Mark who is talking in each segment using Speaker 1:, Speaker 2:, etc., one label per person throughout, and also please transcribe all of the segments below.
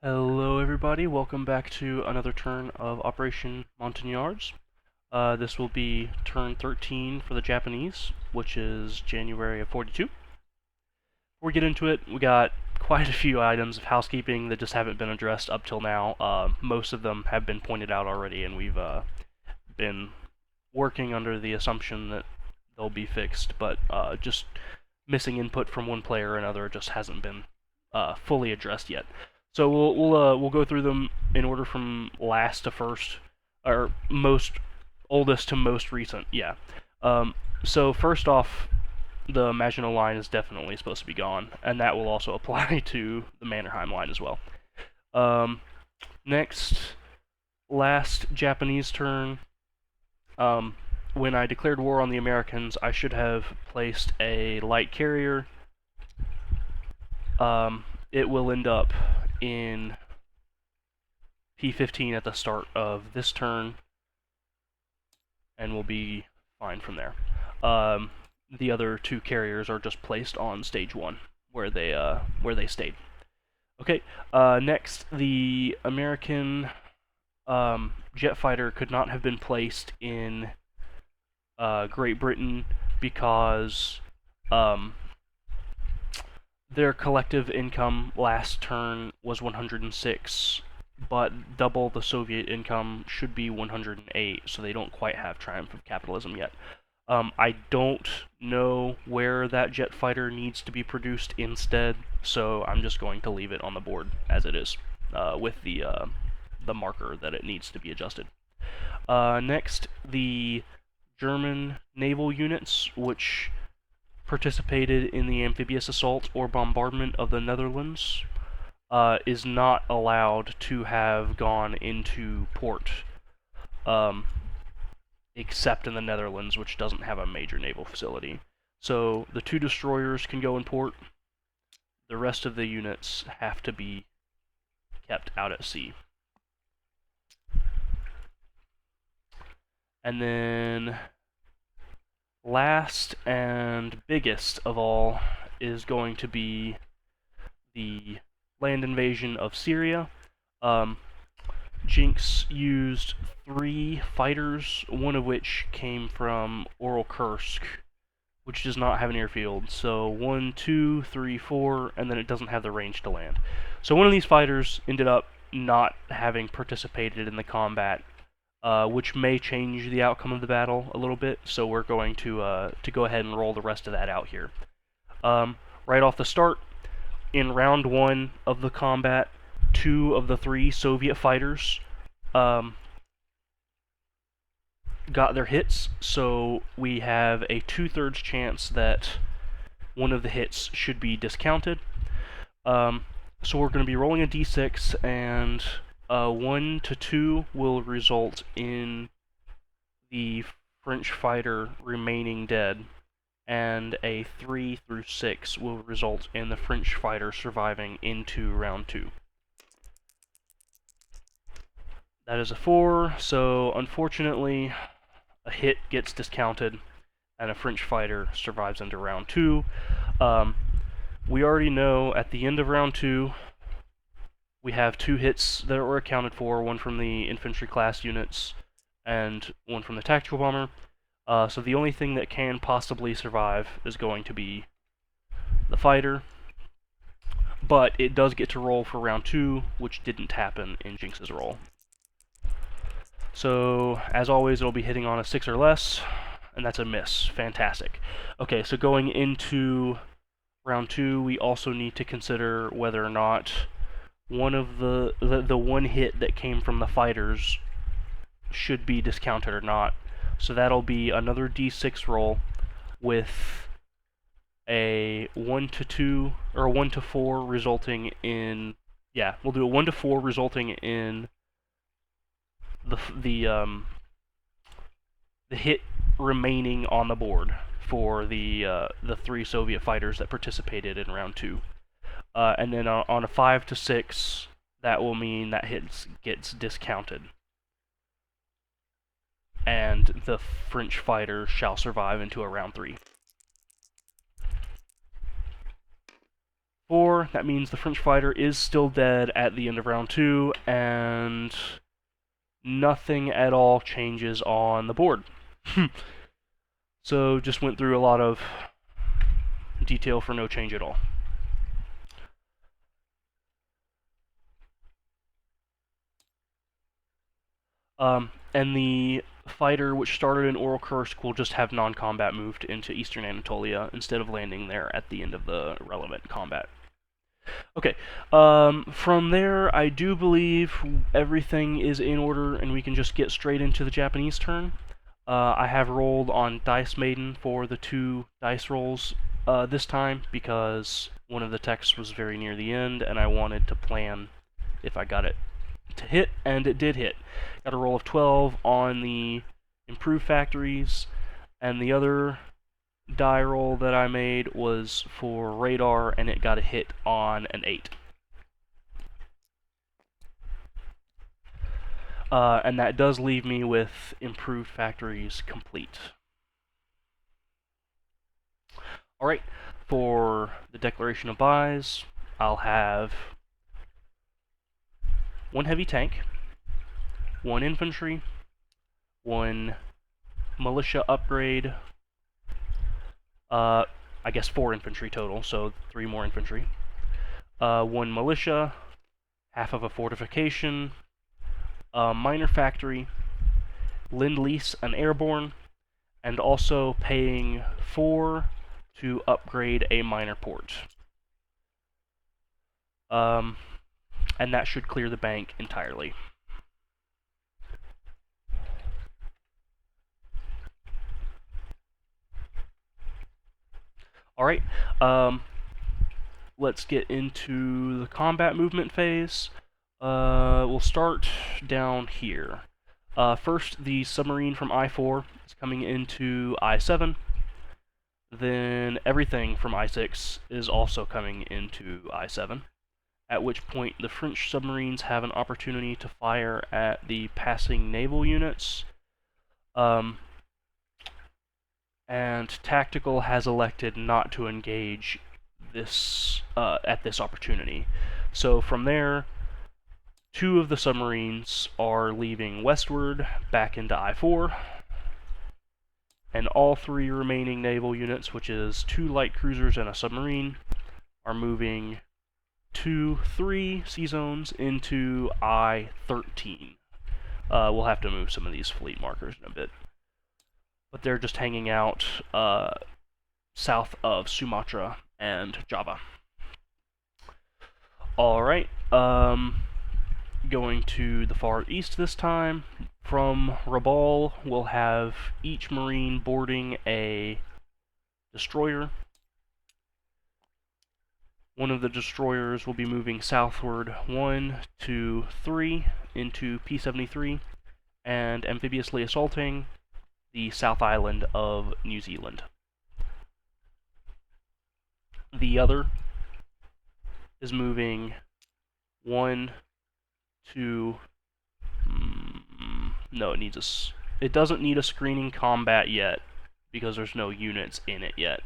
Speaker 1: Hello everybody, welcome back to another turn of Operation Montagnards. This will be turn 13 for the Japanese, which is January of 42. Before we get into it, we got quite a few items of housekeeping that just haven't been addressed up till now. Most of them have been pointed out already, and we've been working under the assumption that they'll be fixed, but just missing input from one player or another just hasn't been fully addressed yet. So we'll go through them in order from last to first, or most oldest to most recent. Yeah. So first off, the Maginot line is definitely supposed to be gone, and that will also apply to the Mannerheim line as well. Next, last Japanese turn, when I declared war on the Americans, I should have placed a light carrier. It will end up in P15 at the start of this turn, and we'll be fine from there. The other two carriers are just placed on stage 1, where they stayed. Okay, next, the American jet fighter could not have been placed in Great Britain because their collective income last turn was 106, but double the Soviet income should be 108, so they don't quite have Triumph of Capitalism yet. I don't know where that jet fighter needs to be produced instead, so I'm just going to leave it on the board as it is, with the marker that it needs to be adjusted. Next, the German naval units, which participated in the amphibious assault or bombardment of the Netherlands, is not allowed to have gone into port, except in the Netherlands, which doesn't have a major naval facility. So the 2 destroyers can go in port. The rest of the units have to be kept out at sea. And then last and biggest of all is going to be the land invasion of Syria. Jinx used 3 fighters, one of which came from Oral Kursk, which does not have an airfield. So 1, 2, 3, 4, and then it doesn't have the range to land. So one of these fighters ended up not having participated in the combat, which may change the outcome of the battle a little bit. So we're going to go ahead and roll the rest of that out here. Right off the start, in round 1 of the combat, 2 of the 3 Soviet fighters got their hits, so we have a 2/3 chance that one of the hits should be discounted. So we're going to be rolling a d6, and 1 to 2 will result in the French fighter remaining dead, and a 3 through 6 will result in the French fighter surviving into round 2. That is a 4, so unfortunately a hit gets discounted and a French fighter survives into round 2. We already know at the end of round 2 we have 2 hits that were accounted for, one from the infantry class units and one from the tactical bomber. So the only thing that can possibly survive is going to be the fighter, but it does get to roll for round 2, which didn't happen in Jinx's roll. So, as always, it'll be hitting on a 6 or less, and that's a miss. Fantastic. Okay, so going into round 2, we also need to consider whether or not one of the one hit that came from the fighters should be discounted or not. So that'll be another d6 roll with a 1 to 2 or 1 to 4 resulting in, yeah, we'll do a 1 to 4 resulting in the hit remaining on the board for the 3 Soviet fighters that participated in round 2. And then on a 5 to 6, that will mean that hit gets discounted, and the French fighter shall survive into a round 3. 4. That means the French fighter is still dead at the end of round 2, and nothing at all changes on the board. So just went through a lot of detail for no change at all. And the fighter which started in Oral Kursk will just have non-combat moved into Eastern Anatolia instead of landing there at the end of the relevant combat. Okay, from there, I do believe everything is in order and we can just get straight into the Japanese turn. I have rolled on Dice Maiden for the 2 dice rolls this time because one of the texts was very near the end and I wanted to plan if I got it to hit, and it did hit. Got a roll of 12 on the improved factories, and the other die roll that I made was for radar, and it got a hit on an 8. And that does leave me with improved factories complete. Alright, for the declaration of buys, I'll have 1 heavy tank, 1 infantry, 1 militia upgrade, I guess 4 infantry total, so 3 more infantry, 1 militia, half of a fortification, a minor factory, Lend-Lease an airborne, and also paying 4 to upgrade a minor port. And that should clear the bank entirely. Alright, let's get into the combat movement phase. We'll start down here. First, the submarine from I-4 is coming into I-7. Then everything from I-6 is also coming into I-7, at which point the French submarines have an opportunity to fire at the passing naval units. And Tactical has elected not to engage this at this opportunity. So from there, 2 of the submarines are leaving westward back into I-4, and all 3 remaining naval units, which is 2 light cruisers and a submarine, are moving 3 sea zones into I-13. We'll have to move some of these fleet markers in a bit. But they're just hanging out south of Sumatra and Java. Alright, going to the far east this time. From Rabaul, we'll have each marine boarding a destroyer. One of the destroyers will be moving southward 1, 2, 3 into P73 and amphibiously assaulting the South Island of New Zealand. The other is moving 1, 2. No, it doesn't need a screening combat yet because there's no units in it yet.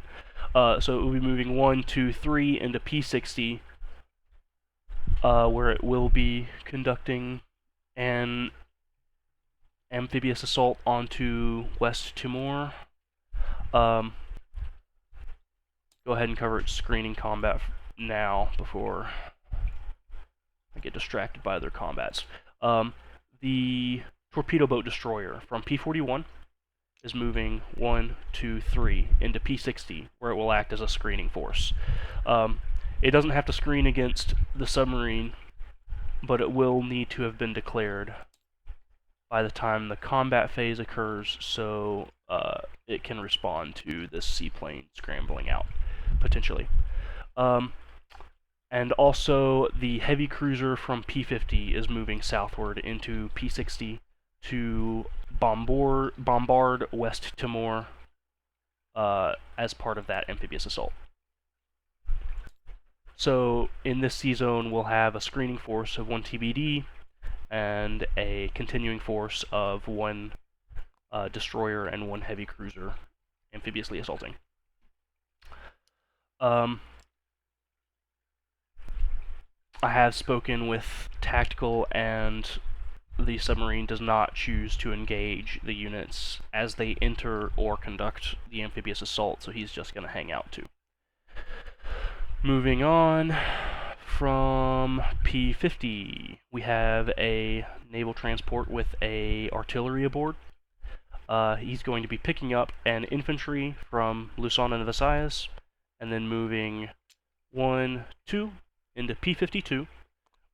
Speaker 1: So it will be moving 1, 2, 3 into P60, where it will be conducting an amphibious assault onto West Timor. Go ahead and cover its screening combat now before I get distracted by other combats. The torpedo boat destroyer from P41 is moving 1, 2, 3 into P60, where it will act as a screening force. It doesn't have to screen against the submarine, but it will need to have been declared by the time the combat phase occurs, so it can respond to this seaplane scrambling out, potentially. And also, the heavy cruiser from P50 is moving southward into P60 to bombard West Timor as part of that amphibious assault. So, in this sea zone, we'll have a screening force of 1 TBD, and a continuing force of 1 destroyer and 1 heavy cruiser amphibiously assaulting. I have spoken with Tactical, and the submarine does not choose to engage the units as they enter or conduct the amphibious assault, so he's just going to hang out too. Moving on from P-50, we have a naval transport with a artillery aboard. He's going to be picking up an infantry from Luzon and Visayas, and then moving 1, 2 into P-52,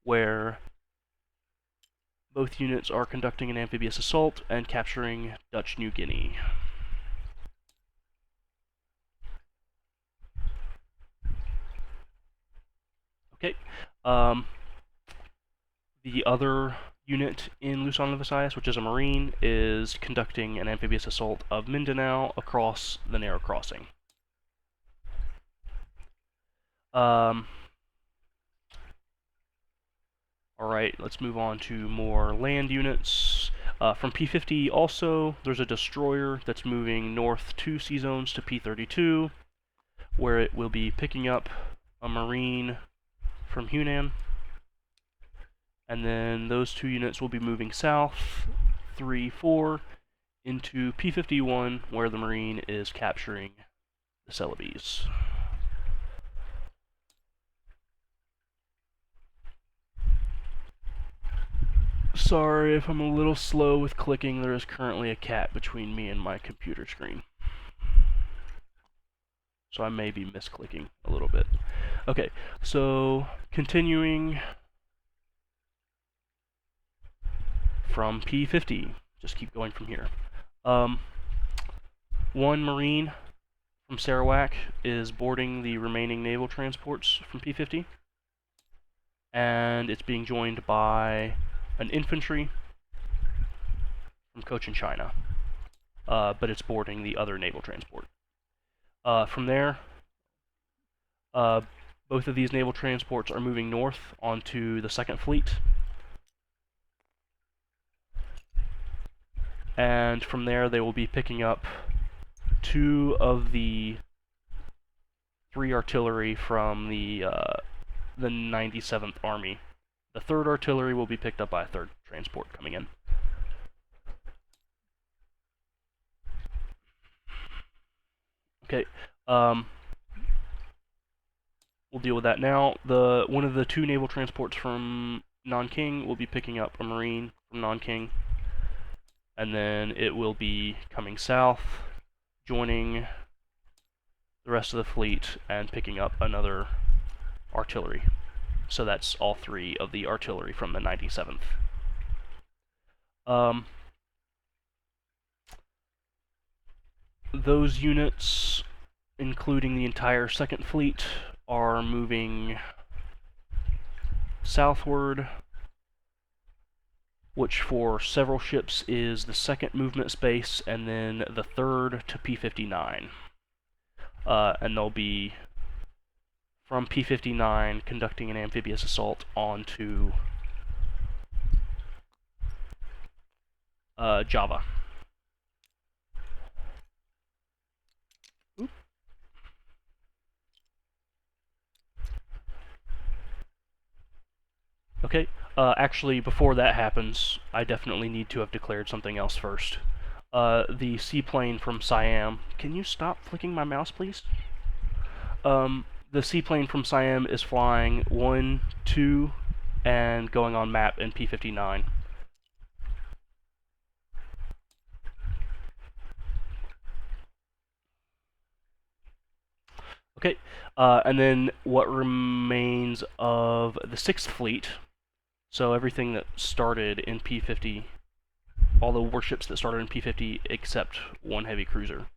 Speaker 1: where both units are conducting an amphibious assault and capturing Dutch New Guinea. Okay. The other unit in Luzon and Visayas, which is a Marine, is conducting an amphibious assault of Mindanao across the narrow crossing. Alright, let's move on to more land units. From P-50 also, there's a destroyer that's moving north 2 sea zones to P-32, where it will be picking up a Marine from Hunan. And then those 2 units will be moving south 3, 4 into P-51, where the Marine is capturing the Celebes. Sorry if I'm a little slow with clicking, there is currently a cat between me and my computer screen. So I may be misclicking a little bit. Okay, so continuing from P-50, just keep going from here. 1 Marine from Sarawak is boarding the remaining naval transports from P-50, and it's being joined by an infantry from Cochin, China, but it's boarding the other naval transport. From there, both of these naval transports are moving north onto the Second Fleet, and from there they will be picking up 2 of the 3 artillery from the 97th Army. The 3rd artillery will be picked up by a 3rd transport coming in. Okay, we'll deal with that now. One of the 2 naval transports from Nanking will be picking up a Marine from Nanking, and then it will be coming south, joining the rest of the fleet, and picking up another artillery. So that's all 3 of the artillery from the 97th. Those units, including the entire Second Fleet, are moving southward, which for several ships is the 2nd movement space, and then the 3rd to P-59. And they'll be from P-59 conducting an amphibious assault onto Java. Okay, actually, before that happens, I definitely need to have declared something else first. The seaplane from Siam. Can you stop flicking my mouse, please? The seaplane from Siam is flying 1, 2, and going on map in P-59. Okay, and then what remains of the 6th Fleet, so everything that started in P-50, all the warships that started in P-50 except 1 heavy cruiser.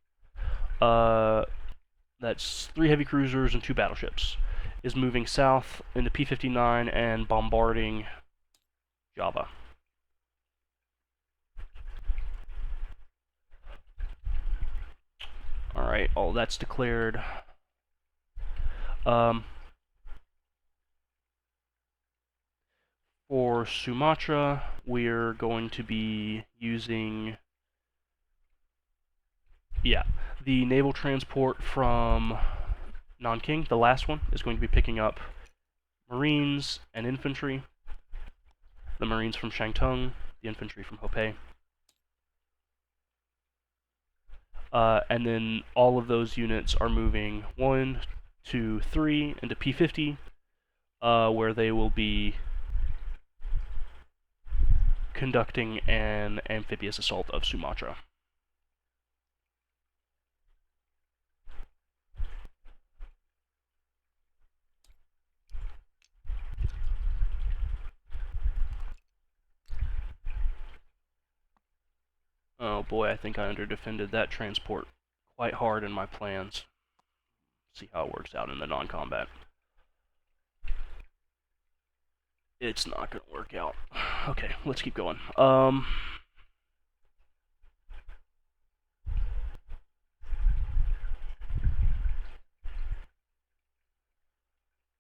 Speaker 1: That's 3 heavy cruisers and 2 battleships, is moving south into P-59 and bombarding Java. Alright, all that's declared. For Sumatra, we're going to be using, the naval transport from Nanking, the last one, is going to be picking up Marines and infantry. The Marines from Shantung, the infantry from Hopei. And then all of those units are moving 1, 2, 3 into P50, where they will be conducting an amphibious assault of Sumatra. Oh boy, I think I underdefended that transport quite hard in my plans. See how it works out in the non-combat. It's not going to work out. Okay, let's keep going.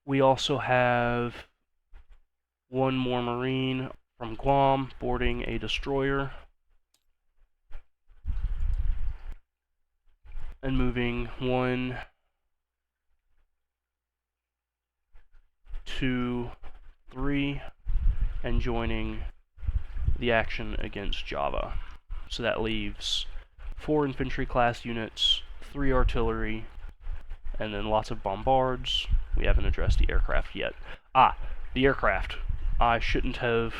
Speaker 1: We also have one more Marine from Guam boarding a destroyer and moving 1, 2, 3 and joining the action against Java. So that leaves 4 infantry class units, 3 artillery, and then lots of bombards. We haven't addressed the aircraft yet. The aircraft. I shouldn't have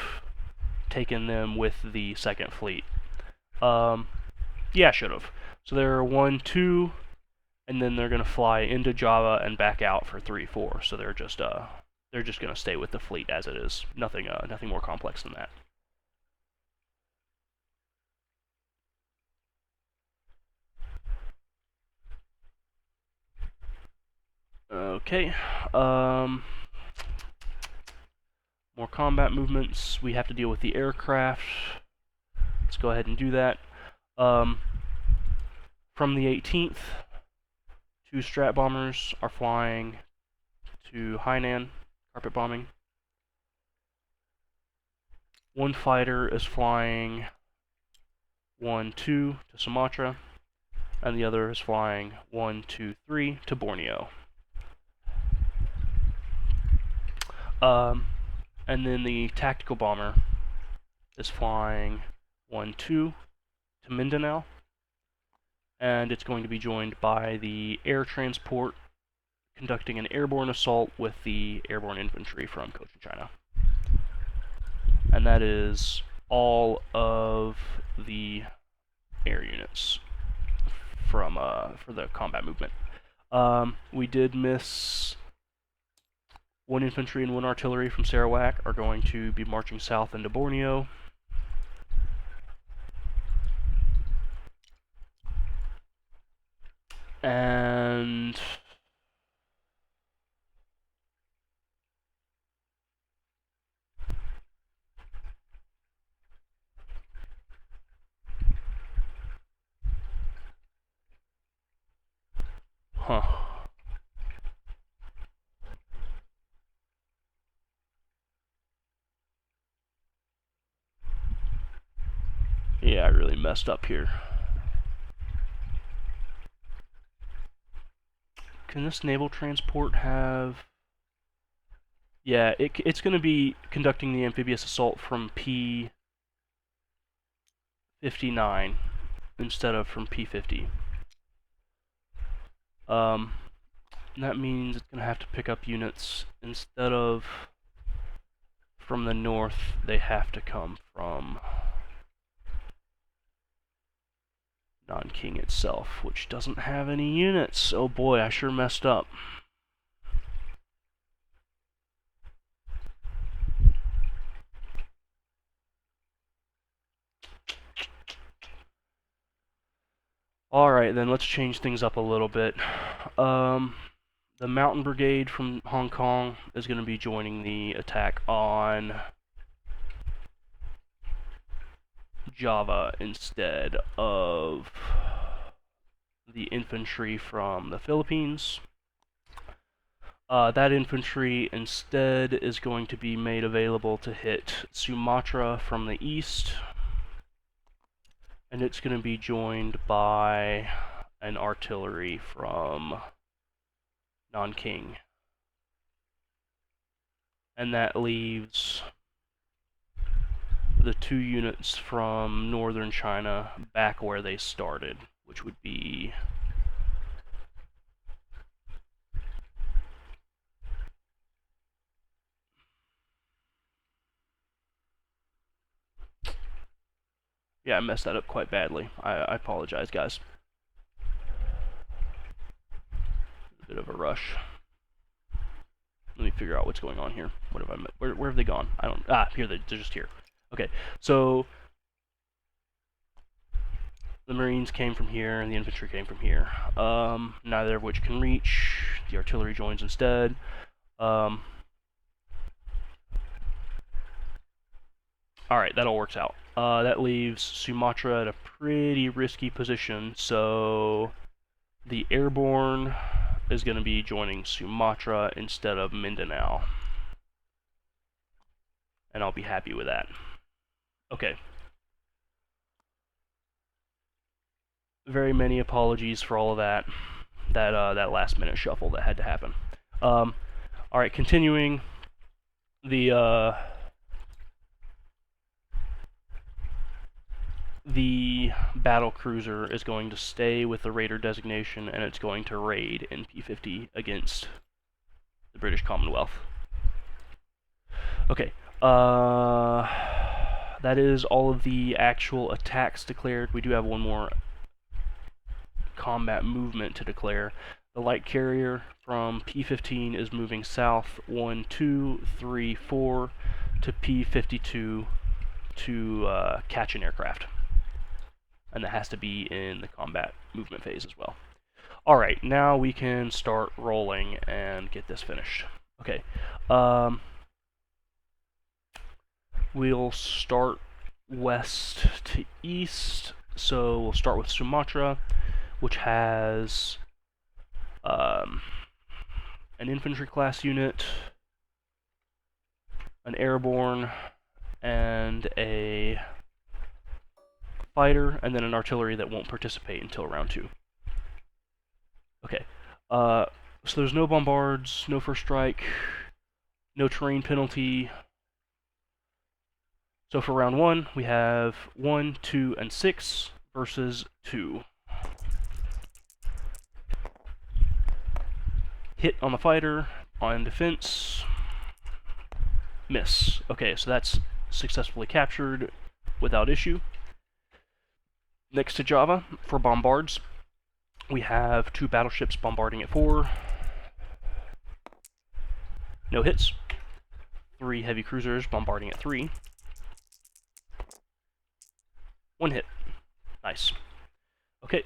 Speaker 1: taken them with the second fleet. Yeah, I should have. So there are 1, 2, and then they're going to fly into Java and back out for 3, 4. So they're just going to stay with the fleet as it is. Nothing more complex than that. Okay. More combat movements. We have to deal with the aircraft. Let's go ahead and do that. From the 18th, 2 strat bombers are flying to Hainan, carpet bombing. 1 fighter is flying 1, 2 to Sumatra, and the other is flying 1, 2, 3 to Borneo. And then the tactical bomber is flying 1, 2 to Mindanao, and it's going to be joined by the air transport conducting an airborne assault with the airborne infantry from Cochin China. And that is all of the air units from for the combat movement. We did miss 1 infantry and 1 artillery from Sarawak are going to be marching south into Borneo. And yeah, I really messed up here. Can this naval transport have... Yeah, it's going to be conducting the amphibious assault from P59 instead of from P50. That means it's going to have to pick up units instead of from the north. They have to come from Nanking itself, which doesn't have any units. Oh boy, I sure messed up. Alright, then let's change things up a little bit. The Mountain Brigade from Hong Kong is going to be joining the attack on Java instead of the infantry from the Philippines. That infantry instead is going to be made available to hit Sumatra from the east, and it's going to be joined by an artillery from Nanking. and that leaves the 2 units from northern China back where they started, which would be yeah, I messed that up quite badly. I apologize, guys. A bit of a rush. Let me figure out what's going on here. What have I? Where have they gone? I don't. Here they're just here. Okay, so the Marines came from here and the infantry came from here. Neither of which can reach. The artillery joins instead. All right, that all works out. That leaves Sumatra at a pretty risky position. So the airborne is going to be joining Sumatra instead of Mindanao. And I'll be happy with that. Okay. Very many apologies for all of that. That last minute shuffle that had to happen. All right, continuing. The battle cruiser is going to stay with the raider designation, and it's going to raid in P50 against the British Commonwealth. Okay, that is all of the actual attacks declared. We do have one more combat movement to declare. The light carrier from P15 is moving south 1, 2, 3, 4 to P52 to catch an aircraft. And that has to be in the combat movement phase as well. Alright, now we can start rolling and get this finished. Okay, we'll start west to east, so we'll start with Sumatra, which has an infantry class unit, an airborne, and a fighter, and then an artillery that won't participate until round 2. Okay, so there's no bombards, no first strike, no terrain penalty. So for round 1, we have 1, 2, and 6 versus 2. Hit on the fighter, on defense, miss. Okay, so that's successfully captured without issue. Next to Java, for bombards, we have 2 battleships bombarding at 4. No hits. 3 heavy cruisers bombarding at 3. 1 hit. Nice. Okay.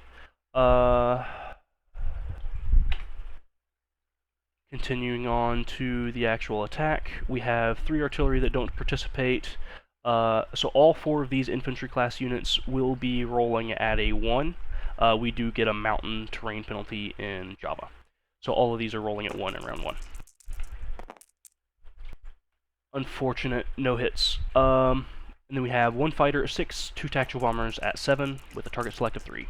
Speaker 1: Continuing on to the actual attack, we have 3 artillery that don't participate. So all 4 of these infantry class units will be rolling at a 1. We do get a mountain terrain penalty in Java. So all of these are rolling at 1 in round 1. Unfortunate, no hits. And then we have 1 fighter at 6, 2 tactical bombers at 7, with a target select of 3.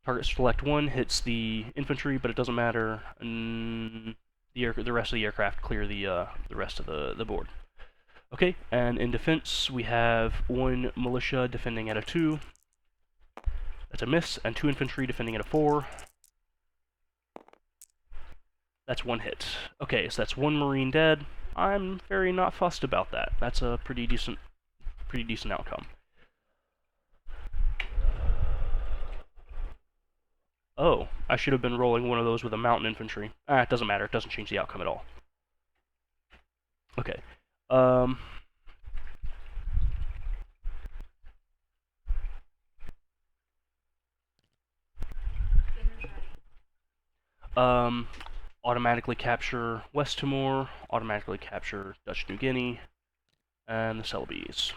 Speaker 1: Target select 1 hits the infantry, but it doesn't matter. And the rest of the aircraft clear the rest of the board. Okay, and in defense, we have 1 militia defending at a 2. That's a miss, and 2 infantry defending at a 4. That's 1 hit. Okay, so that's 1 marine dead. I'm very not fussed about that. That's a pretty decent outcome. Oh, I should have been rolling one of those with a mountain infantry. It doesn't matter. It doesn't change the outcome at all. Okay. Automatically capture West Timor, automatically capture Dutch New Guinea, and the Celebes.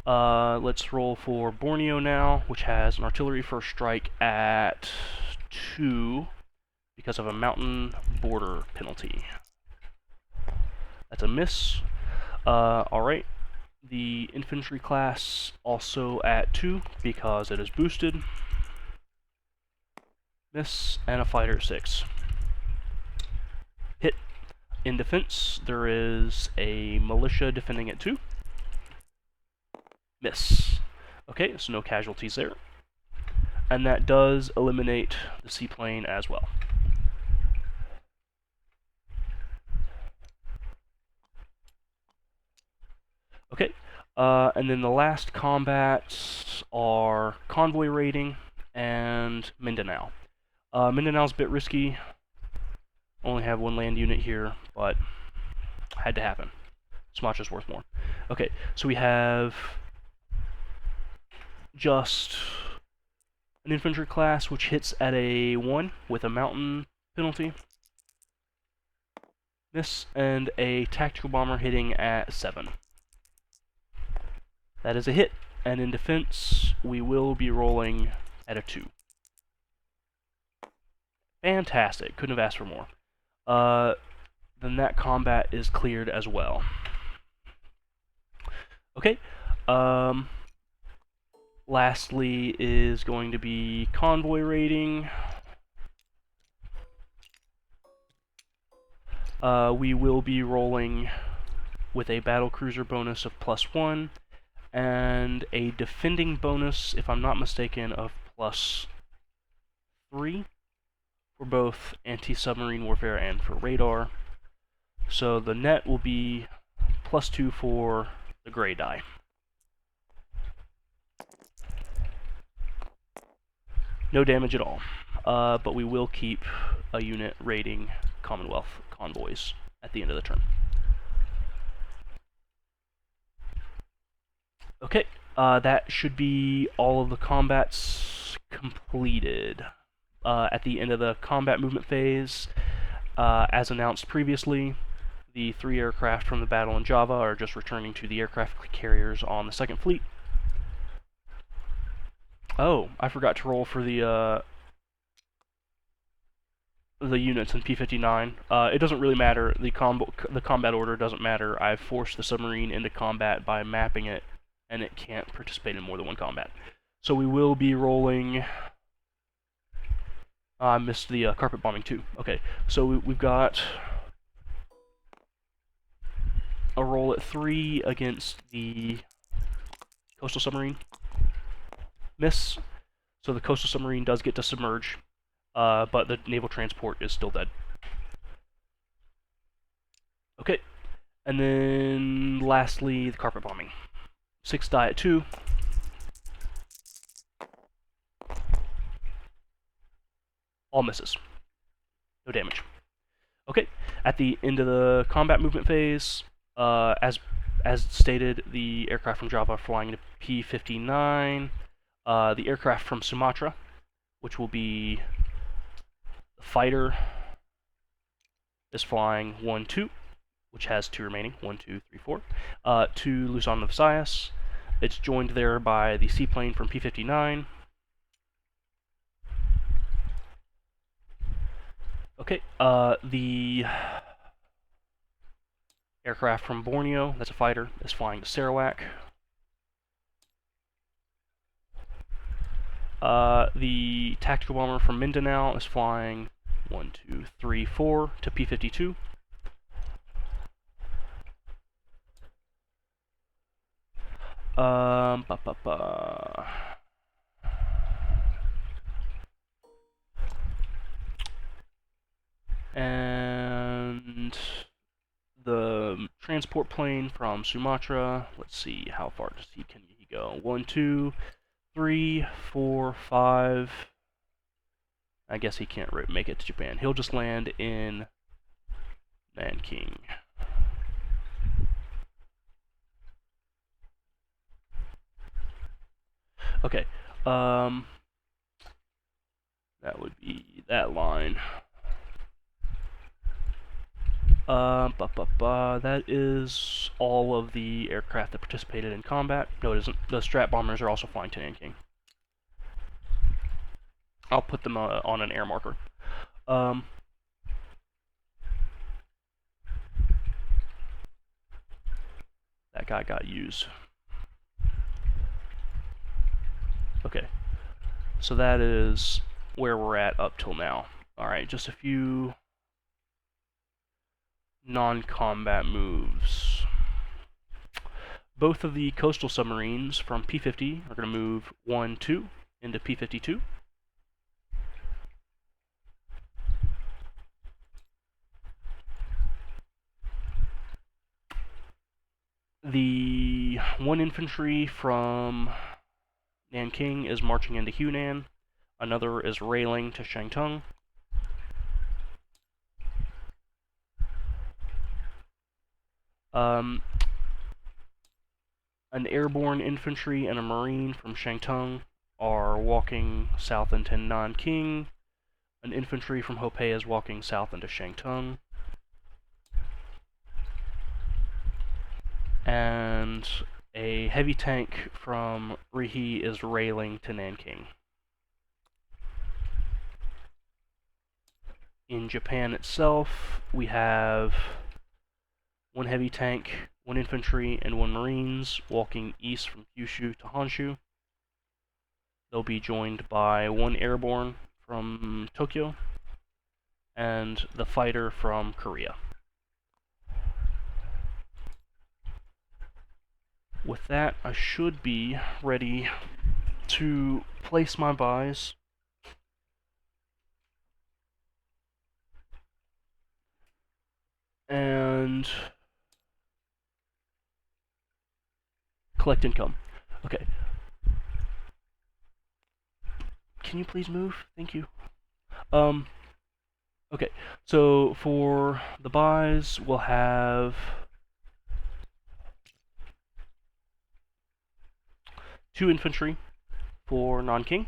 Speaker 1: Let's roll for Borneo now, which has an artillery first strike at 2 because of a mountain border penalty. That's a miss. Alright. The infantry class also at 2 because it is boosted. Miss, and a fighter at 6. Hit. In defense, there is a militia defending it too. Miss. Okay, so no casualties there. And that does eliminate the seaplane as well. Okay, and then the last combats are convoy raiding and Mindanao. Mindanao's a bit risky. Only have one land unit here, but had to happen. Sumatra's worth more. Okay, so we have just an infantry class which hits at a 1 with a mountain penalty. Miss, and a tactical bomber hitting at 7. That is a hit, and in defense, we will be rolling at a 2. Fantastic, couldn't have asked for more. Then that combat is cleared as well. Okay, lastly is going to be convoy raiding. We will be rolling with a battle cruiser bonus of +1 and a defending bonus, if I'm not mistaken, of +3 for both anti-submarine warfare and for radar. So the net will be +2 for the gray die. No damage at all, but we will keep a unit raiding Commonwealth convoys at the end of the turn. Okay, that should be all of the combats completed. At the end of the combat movement phase, as announced previously, the 3 aircraft from the battle in Java are just returning to the aircraft carriers on the 2nd Fleet. Oh, I forgot to roll for the units in P59. It doesn't really matter. The combat order doesn't matter. I've forced the submarine into combat by mapping it, and it can't participate in more than one combat. So we will be rolling... I missed the carpet bombing too. Okay, so we've got a roll at 3 against the coastal submarine. Miss. So the coastal submarine does get to submerge, but the naval transport is still dead. Okay, and then lastly, the carpet bombing. 6 die at 2. All misses. No damage. Okay, at the end of the combat movement phase, as stated, the aircraft from Java are flying to P59. The aircraft from Sumatra, which will be the fighter, is flying 1-2, which has 2 remaining, 1, 2, 3, 4, to Luzon of Visayas. It's joined there by the seaplane from P59. Okay, the aircraft from Borneo, that's a fighter, is flying to Sarawak. The tactical bomber from Mindanao is flying 1, 2, 3, 4 to P52. And the transport plane from Sumatra, let's see, how far can he go? 1, 2, 3, 4, 5. I guess he can't make it to Japan. He'll just land in Nanking. Okay, that would be that line. That is all of the aircraft that participated in combat. No, it isn't. The Strat bombers are also flying to Nanking. I'll put them on an air marker. That guy got used. Okay, so that is where we're at up till now. Alright, just a few non-combat moves. Both of the coastal submarines from P50 are going to move 1, 2 into P52. The 1 infantry from Nanking is marching into Hunan. Another is railing to Shantung. An airborne infantry and a marine from Shantung are walking south into Nanking. An infantry from Hopei is walking south into Shantung. And a heavy tank from Rihe is railing to Nanking. In Japan itself, we have 1 heavy tank, 1 infantry, and 1 marines walking east from Kyushu to Honshu. They'll be joined by 1 airborne from Tokyo and the fighter from Korea. With that, I should be ready to place my buys. And collect income. Okay. Can you please move? Thank you. Okay, so for the buys, we'll have 2 infantry for Nanking,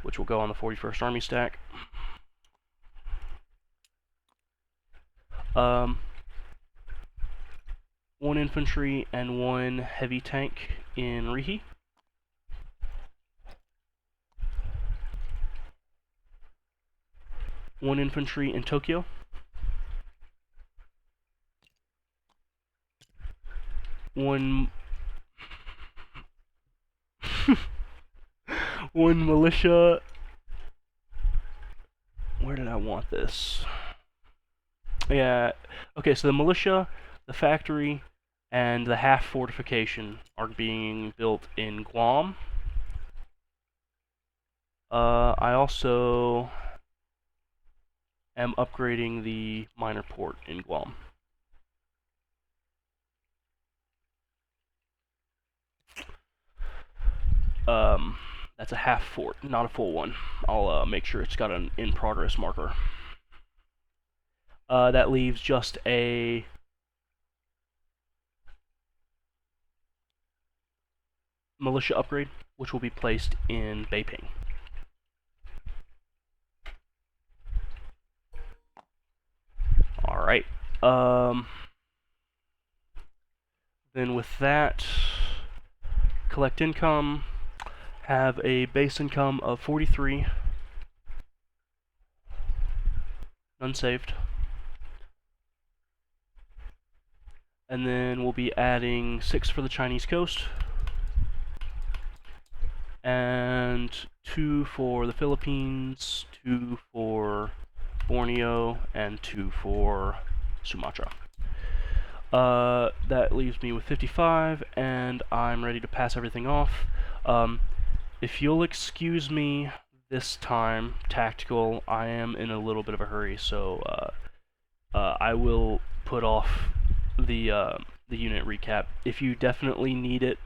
Speaker 1: which will go on the 41st Army stack. 1 infantry and 1 heavy tank in Rihe. 1 infantry in Tokyo. 1 1 militia. Where did I want this? Yeah, okay, so the militia, the factory, and the half fortification are being built in Guam. I also am upgrading the minor port in Guam. That's a half fort, not a full one. I'll make sure it's got an in-progress marker. That leaves just a militia upgrade, which will be placed in Beiping. Alright. Then with that, collect income, have a base income of 43, none saved. And then we'll be adding 6 for the Chinese coast, and 2 for the Philippines, 2 for Borneo, and 2 for Sumatra. That leaves me with 55, and I'm ready to pass everything off. If you'll excuse me this time, tactical, I am in a little bit of a hurry, so I will put off the unit recap. If you definitely need it,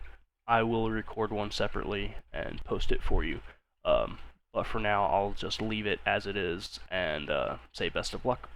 Speaker 1: I will record one separately and post it for you. But for now, I'll just leave it as it is and say best of luck.